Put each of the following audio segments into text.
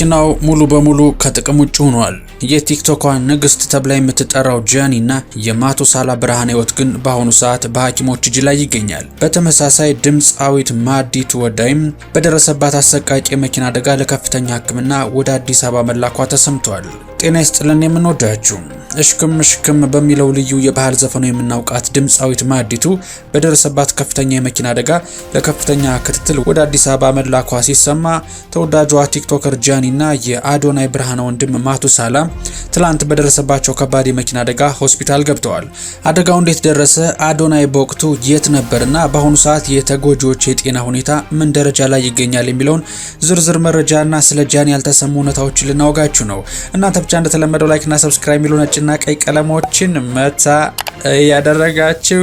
መኪናው ሙሉ በሙሉ ከጥቅም ውጭ ሆኗል። የቲክቶክ ንግስት ተብላ የምትጠራው ጃኒ እና የማቱሳላ ብርሃነ ህይወት ግን በአሁኑ ሰዓት በሐኪሞች እጅ ላይ ይገኛል። በተመሳሳይ ድምፃዊት ማዲቱ ወዳይም በደረሰባት አሰቃቂ የመኪና አደጋ ለከፍተኛ ሕክምና ወደ አዲስ አበባ መላኳ ተሰምቷል። ጤና ይስጥልን የምንወዳችሁ እሽክም እሽክም በሚለው ልዩ የባህል ዘፈኑ የምናውቃት ድምፃዊት ማዲቱ በደረሰባት ከፍተኛ የመኪና አደጋ ለከፍተኛ ክትትል ወደ አዲስ አበባ መላኳ ሲሰማ ተወዳጇ ቲክቶከር ጃኒ እና የአዶናይ ብርሃነ ወንድም ማቱሳላ ትላንት በደረሰባቸው ከባድ የመኪና አደጋ ሆስፒታል ገብተዋል። አደጋው እንዴት ደረሰ? አዶናይ በወቅቱ የት ነበርና በአሁኑ ሰዓት የተጎጂዎች የጤና ሁኔታ ምን ደረጃ ላይ ይገኛል የሚለውን ዝርዝር መረጃና ስለ ጃኒ ያልተሰሙ እውነታዎችን ልናወጋችሁ ነው። እናንተ ብቻ እንደተለመደው ላይክ እና ሰብስክራይብ የሚሉ ነጭና ቀይ ቀለሞችን መታ ያደረጋችሁ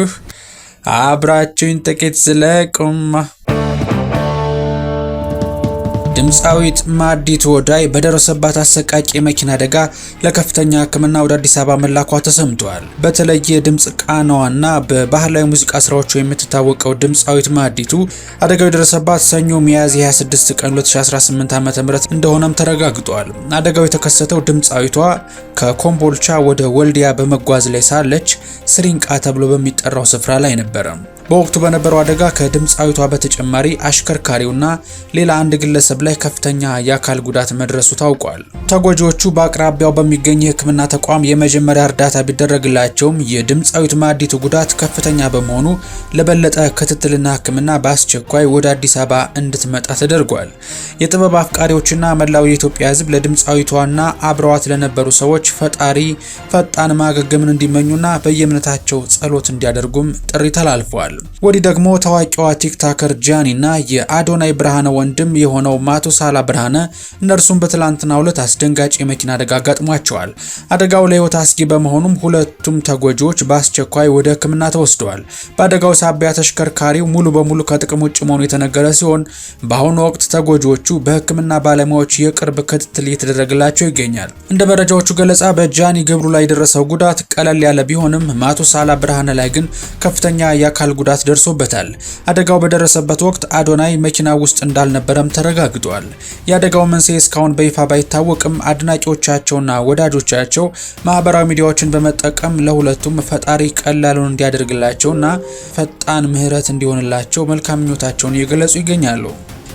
አብራችሁን ጥቂት ዝለቁም። ድምፃዊት ማዲቱ ወዳይ በደረሰባት አሰቃቂ የመኪና አደጋ ለከፍተኛ ሕክምና ወደ አዲስ አበባ መላኳ ተሰምቷል። በተለይ የድምጽ ቃናዋና በባህላዊ ሙዚቃ ስራዎቿ የምትታወቀው ድምፃዊት ማዲቱ አደጋው የደረሰባት ሰኞ ሚያዝያ 26 ቀን 2018 ዓ.ም እንደሆነም ተረጋግጧል። አደጋው የተከሰተው ድምፃዊቷ ከኮምቦልቻ ወደ ወልዲያ በመጓዝ ላይ ሳለች ስሪንቃ ተብሎ በሚጠራው ስፍራ ላይ ነበረ። በወቅቱ በነበረው አደጋ ከድምፃዊቷ በተጨማሪ አሽከርካሪውና ሌላ አንድ ግለሰብ ላይ ከፍተኛ የአካል ጉዳት መድረሱ ታውቋል። ተጎጂዎቹ በአቅራቢያው በሚገኝ የሕክምና ተቋም የመጀመሪያ እርዳታ ቢደረግላቸውም የድምፃዊት ማዲቱ ጉዳት ከፍተኛ በመሆኑ ለበለጠ ክትትልና ሕክምና በአስቸኳይ ወደ አዲስ አበባ እንድትመጣ ተደርጓል። የጥበብ አፍቃሪዎችና መላው የኢትዮጵያ ሕዝብ ለድምፃዊቷና አብረዋት ለነበሩ ሰዎች ፈጣሪ ፈጣን ማገገምን እንዲመኙና በየእምነታቸው ጸሎት እንዲያደርጉም ጥሪ ተላልፏል። ወዲህ ደግሞ ታዋቂዋ ቲክቶከር ጃኒ እና የአዶናይ ብርሃነ ወንድም የሆነው ማቱሳላ ብርሃነ እነርሱም በትላንትናው ዕለት አስደንጋጭ የመኪና አደጋ አጋጥሟቸዋል። አደጋው ለህይወት አስጊ በመሆኑም ሁለቱም ተጎጂዎች በአስቸኳይ ወደ ሕክምና ተወስደዋል። በአደጋው ሳቢያ ተሽከርካሪው ሙሉ በሙሉ ከጥቅም ውጭ መሆኑ የተነገረ ሲሆን በአሁኑ ወቅት ተጎጂዎቹ በሕክምና ባለሙያዎች የቅርብ ክትትል እየተደረገላቸው ይገኛል። እንደ መረጃዎቹ ገለጻ በጃኒ ግብሩ ላይ የደረሰው ጉዳት ቀለል ያለ ቢሆንም ማቱሳላ ብርሃነ ላይ ግን ከፍተኛ የአካል ጉዳት ደርሶበታል። አደጋው በደረሰበት ወቅት አዶናይ መኪና ውስጥ እንዳልነበረም ተረጋግጧል። የአደጋው መንስኤ እስካሁን በይፋ ባይታወቅም አድናቂዎቻቸውና ወዳጆቻቸው ማህበራዊ ሚዲያዎችን በመጠቀም ለሁለቱም ፈጣሪ ቀላሉን እንዲያደርግላቸውና ፈጣን ምህረት እንዲሆንላቸው መልካም ምኞታቸውን እየገለጹ ይገኛሉ።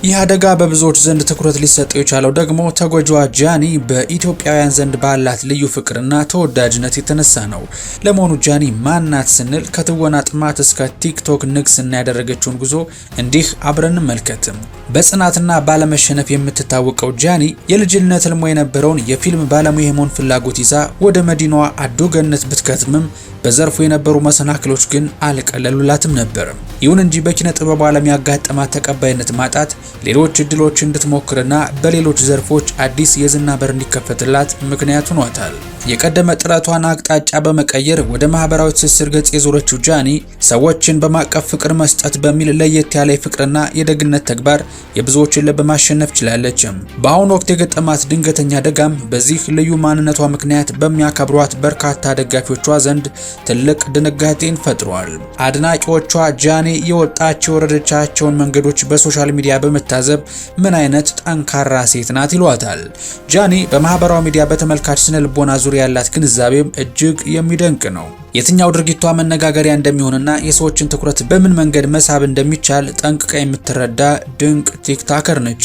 ይህ አደጋ በብዙዎች ዘንድ ትኩረት ሊሰጠው የቻለው ደግሞ ተጎጂዋ ጃኒ በኢትዮጵያውያን ዘንድ ባላት ልዩ ፍቅርና ተወዳጅነት የተነሳ ነው። ለመሆኑ ጃኒ ማናት ስንል ከትወና ጥማት እስከ ቲክቶክ ንግስና ያደረገችውን ጉዞ እንዲህ አብረን እንመልከትም። በጽናትና ባለመሸነፍ የምትታወቀው ጃኒ የልጅነት ህልሟ የነበረውን የፊልም ባለሙያ የመሆን ፍላጎት ይዛ ወደ መዲናዋ አዶ ገነት ብትከትምም በዘርፉ የነበሩ መሰናክሎች ግን አልቀለሉላትም ነበር። ይሁን እንጂ በኪነ ጥበብ ዓለም ያጋጠማት ተቀባይነት ማጣት ሌሎች እድሎች እንድትሞክርና በሌሎች ዘርፎች አዲስ የዝና በር እንዲከፈትላት ምክንያት ሆኗታል። የቀደመ ጥረቷን አቅጣጫ በመቀየር ወደ ማህበራዊ ትስስር ገጽ የዞረችው ጃኒ ሰዎችን በማቀፍ ፍቅር መስጠት በሚል ለየት ያለ ፍቅርና የደግነት ተግባር የብዙዎችን ልብ ማሸነፍ ችላለች። በአሁኑ ወቅት የገጠማት ድንገተኛ አደጋም በዚህ ልዩ ማንነቷ ምክንያት በሚያከብሯት በርካታ ደጋፊዎቿ ዘንድ ትልቅ ድንጋጤን ፈጥሯል። አድናቂዎቿ ጃኒ የወጣች የወረደቻቸውን መንገዶች በሶሻል ሚዲያ በመታዘብ ምን አይነት ጠንካራ ሴት ናት ይሏታል። ጃኒ በማህበራዊ ሚዲያ በተመልካች ስነ ልቦና ዙሪያ ያላት ግንዛቤም እጅግ የሚደንቅ ነው። የትኛው ድርጊቷ መነጋገሪያ እንደሚሆንና የሰዎችን ትኩረት በምን መንገድ መሳብ እንደሚቻል ጠንቅቃ የምትረዳ ድንቅ ቲክቶከር ነች።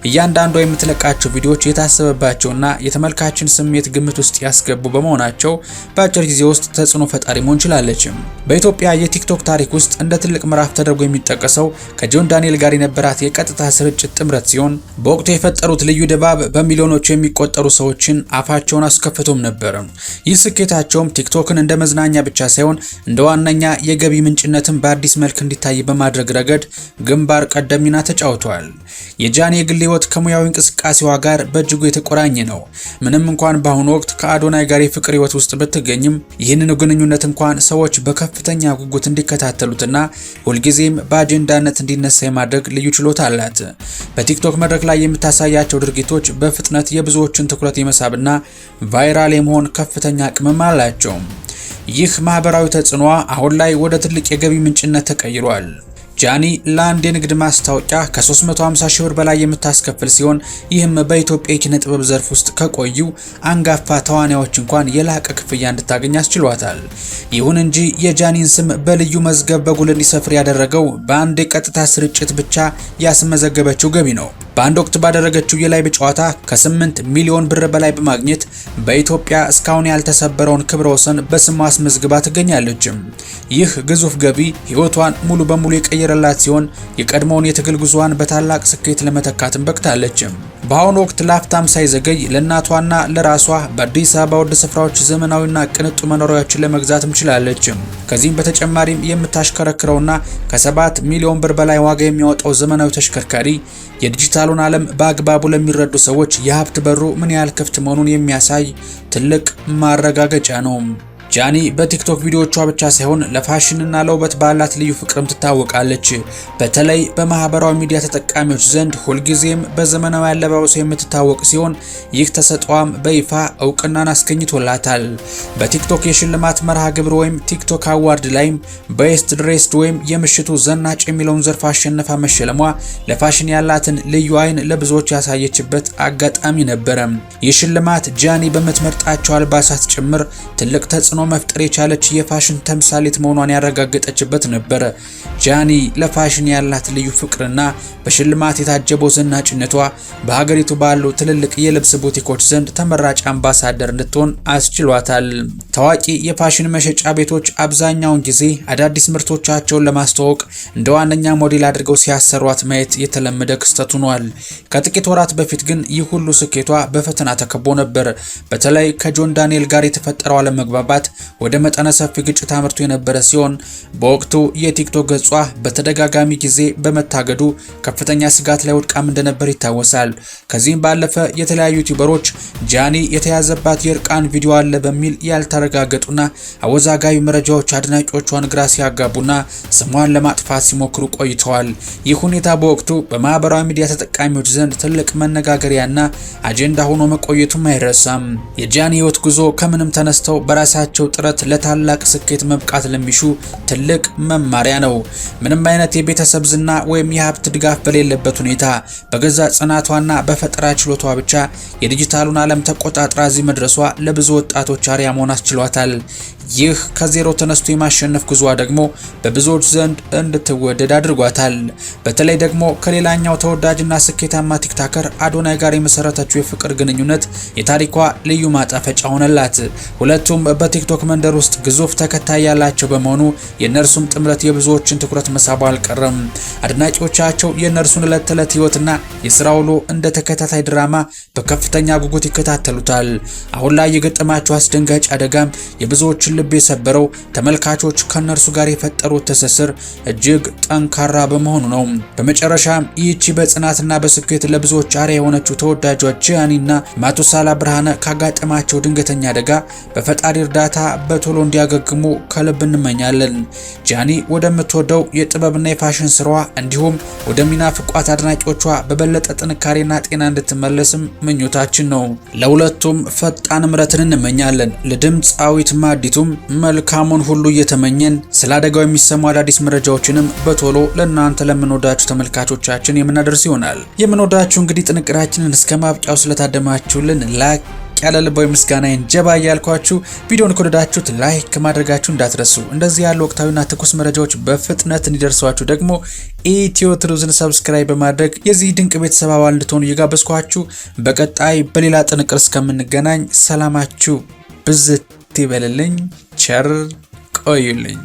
እያንዳንዷ የምትለቃቸው ቪዲዮዎች የታሰበባቸውና የተመልካችን ስሜት ግምት ውስጥ ያስገቡ በመሆናቸው በአጭር ጊዜ ውስጥ ተጽዕኖ ፈጣሪ መሆን ችላለች። በኢትዮጵያ የቲክቶክ ታሪክ ውስጥ እንደ ትልቅ ምዕራፍ ተደርጎ የሚጠቀሰው ከጆን ዳንኤል ጋር የነበራት የቀጥታ ስርጭት ጥምረት ሲሆን በወቅቱ የፈጠሩት ልዩ ድባብ በሚሊዮኖች የሚቆጠሩ ሰዎችን አፋቸውን አስከፍቶም ነበር። ይህ ስኬታቸውም ቲክቶክን እንደ መዝናኛ ብቻ ሳይሆን እንደ ዋነኛ የገቢ ምንጭነትን በአዲስ መልክ እንዲታይ በማድረግ ረገድ ግንባር ቀደም ሚና ተጫውተዋል። የጃኒ የግል ህይወት ከሙያዊ እንቅስቃሴዋ ጋር በእጅጉ የተቆራኘ ነው። ምንም እንኳን በአሁኑ ወቅት ከአዶናይ ጋር የፍቅር ህይወት ውስጥ ብትገኝም ይህንን ግንኙነት እንኳን ሰዎች በከፍተኛ ጉጉት እንዲከታተሉትና ሁልጊዜም በአጀንዳነት እንዲነሳ የማድረግ ልዩ ችሎታ አላት። በቲክቶክ መድረክ ላይ የምታሳያቸው ድርጊቶች በፍጥነት የብዙዎችን ትኩረት የመሳብና ቫይራል የመሆን ከፍተኛ አቅም አላቸው። ይህ ማህበራዊ ተጽዕኖ አሁን ላይ ወደ ትልቅ የገቢ ምንጭነት ተቀይሯል። ጃኒ ለአንድ የንግድ ማስታወቂያ ከ350 ሺህ ብር በላይ የምታስከፍል ሲሆን ይህም በኢትዮጵያ የኪነ ጥበብ ዘርፍ ውስጥ ከቆዩ አንጋፋ ተዋናዮች እንኳን የላቀ ክፍያ እንድታገኝ አስችሏታል። ይሁን እንጂ የጃኒን ስም በልዩ መዝገብ በጉልህ እንዲሰፍር ያደረገው በአንድ የቀጥታ ስርጭት ብቻ ያስመዘገበችው ገቢ ነው። በአንድ ወቅት ባደረገችው የላይቭ ጨዋታ ከ8 ሚሊዮን ብር በላይ በማግኘት በኢትዮጵያ እስካሁን ያልተሰበረውን ክብረ ወሰን በስሟ አስመዝግባ ትገኛለች። ይህ ግዙፍ ገቢ ሕይወቷን ሙሉ በሙሉ የቀየረላት ሲሆን የቀድሞውን የትግል ጉዞዋን በታላቅ ስኬት ለመተካትም በቅታለች። በአሁኑ ወቅት ላፍታም ሳይዘገይ ለእናቷና ለራሷ በአዲስ አበባ ውድ ስፍራዎች ዘመናዊና ቅንጡ መኖሪያዎችን ለመግዛትም ችላለች። ከዚህም በተጨማሪም የምታሽከረክረውና ከ7 ሚሊዮን ብር በላይ ዋጋ የሚያወጣው ዘመናዊ ተሽከርካሪ የዲጂታሉን ዓለም በአግባቡ ለሚረዱ ሰዎች የሀብት በሩ ምን ያህል ክፍት መሆኑን የሚያሳይ ትልቅ ማረጋገጫ ነው። ጃኒ በቲክቶክ ቪዲዮዎቿ ብቻ ሳይሆን ለፋሽንና ለውበት ባላት ልዩ ፍቅርም ትታወቃለች። በተለይ በማህበራዊ ሚዲያ ተጠቃሚዎች ዘንድ ሁልጊዜም በዘመናዊ አለባበሷ የምትታወቅ ሲሆን ይህ ተሰጥኦዋም በይፋ እውቅናን አስገኝቶላታል። በቲክቶክ የሽልማት መርሃ ግብር ወይም ቲክቶክ አዋርድ ላይም ቤስት ድሬስድ ወይም የምሽቱ ዘናጭ የሚለውን ዘርፍ አሸነፋ መሸለሟ ለፋሽን ያላትን ልዩ አይን ለብዙዎች ያሳየችበት አጋጣሚ ነበረ። ይህ ሽልማት ጃኒ በምትመርጣቸው አልባሳት ጭምር ትልቅ ተጽዕኖ መፍጠር የቻለች የፋሽን ተምሳሌት መሆኗን ያረጋገጠችበት ነበር። ጃኒ ለፋሽን ያላት ልዩ ፍቅርና በሽልማት የታጀበው ዘናጭነቷ በሀገሪቱ ባሉ ትልልቅ የልብስ ቡቲኮች ዘንድ ተመራጭ አምባሳደር እንድትሆን አስችሏታል። ታዋቂ የፋሽን መሸጫ ቤቶች አብዛኛውን ጊዜ አዳዲስ ምርቶቻቸውን ለማስተዋወቅ እንደ ዋነኛ ሞዴል አድርገው ሲያሰሯት ማየት የተለመደ ክስተት ሆኗል። ከጥቂት ወራት በፊት ግን ይህ ሁሉ ስኬቷ በፈተና ተከቦ ነበር። በተለይ ከጆን ዳንኤል ጋር የተፈጠረው አለመግባባት ወደ መጠነ ሰፊ ግጭት አምርቶ የነበረ ሲሆን በወቅቱ የቲክቶክ ገጿ በተደጋጋሚ ጊዜ በመታገዱ ከፍተኛ ስጋት ላይ ወድቃም እንደነበር ይታወሳል። ከዚህም ባለፈ የተለያዩ ዩቲዩበሮች ጃኒ የተያዘባት የእርቃን ቪዲዮ አለ በሚል ያልተረጋገጡና አወዛጋቢ መረጃዎች አድናቂዎቿን ግራ ሲያጋቡና ስሟን ለማጥፋት ሲሞክሩ ቆይተዋል። ይህ ሁኔታ በወቅቱ በማህበራዊ ሚዲያ ተጠቃሚዎች ዘንድ ትልቅ መነጋገሪያና አጀንዳ ሆኖ መቆየቱም አይረሳም። የጃኒ ህይወት ጉዞ ከምንም ተነስተው በራሳቸው ጥረት ለታላቅ ስኬት መብቃት ለሚሹ ትልቅ መማሪያ ነው። ምንም አይነት የቤተሰብ ዝና ወይም የሀብት ድጋፍ በሌለበት ሁኔታ በገዛ ጽናቷና በፈጠራ ችሎቷ ብቻ የዲጂታሉን ዓለም ተቆጣጥራ እዚህ መድረሷ ለብዙ ወጣቶች አርአያ መሆን አስችሏታል። ይህ ከዜሮ ተነስቶ የማሸነፍ ጉዞዋ ደግሞ በብዙዎች ዘንድ እንድትወደድ አድርጓታል። በተለይ ደግሞ ከሌላኛው ተወዳጅና ስኬታማ ቲክታከር አዶናይ ጋር የመሰረተችው የፍቅር ግንኙነት የታሪኳ ልዩ ማጣፈጫ ሆነላት። ሁለቱም በቲክቶክ መንደር ውስጥ ግዙፍ ተከታይ ያላቸው በመሆኑ የእነርሱም ጥምረት የብዙዎችን ትኩረት መሳቡ አልቀረም። አድናቂዎቻቸው የእነርሱን ዕለት ተዕለት ህይወትና የስራ ውሎ እንደ ተከታታይ ድራማ በከፍተኛ ጉጉት ይከታተሉታል። አሁን ላይ የገጠማቸው አስደንጋጭ አደጋም የብዙዎችን ልብ የሰበረው ተመልካቾች ከነርሱ ጋር የፈጠሩት ትስስር እጅግ ጠንካራ በመሆኑ ነው። በመጨረሻም ይህቺ በጽናትና በስኬት ለብዙዎች አርአያ የሆነችው ተወዳጇ ጃኒና ማቱሳላ ብርሃነ ካጋጠማቸው ድንገተኛ አደጋ በፈጣሪ እርዳታ በቶሎ እንዲያገግሙ ከልብ እንመኛለን። ጃኒ ወደምትወደው የጥበብና የፋሽን ስራዋ እንዲሁም ወደሚናፍቋት አድናቂዎቿ በበለጠ ጥንካሬና ጤና እንድትመለስም ምኞታችን ነው። ለሁለቱም ፈጣን ምሕረትን እንመኛለን። ለድምፃዊት ማዲቱ መልካሙን ሁሉ እየተመኘን ስለ አደጋው የሚሰሙ አዳዲስ መረጃዎችንም በቶሎ ለእናንተ ለምንወዳችሁ ተመልካቾቻችን የምናደርስ ይሆናል። የምንወዳችሁ እንግዲህ ጥንቅራችንን እስከ ማብቂያው ስለታደማችሁልን ላይክ ያለ ልባዊ ምስጋናዬን ጀባ እያልኳችሁ ቪዲዮውን ከወደዳችሁት ላይክ ማድረጋችሁ እንዳትረሱ። እንደዚህ ያሉ ወቅታዊና ትኩስ መረጃዎች በፍጥነት እንዲደርሷችሁ ደግሞ ኢትዮ ትሩዝን ሰብስክራይብ በማድረግ የዚህ ድንቅ ቤተሰብ አባል እንድትሆኑ እየጋበዝኳችሁ በቀጣይ በሌላ ጥንቅር እስከምንገናኝ ሰላማችሁ ብዝት ይበልልኝ። ቸር ቆዩልኝ።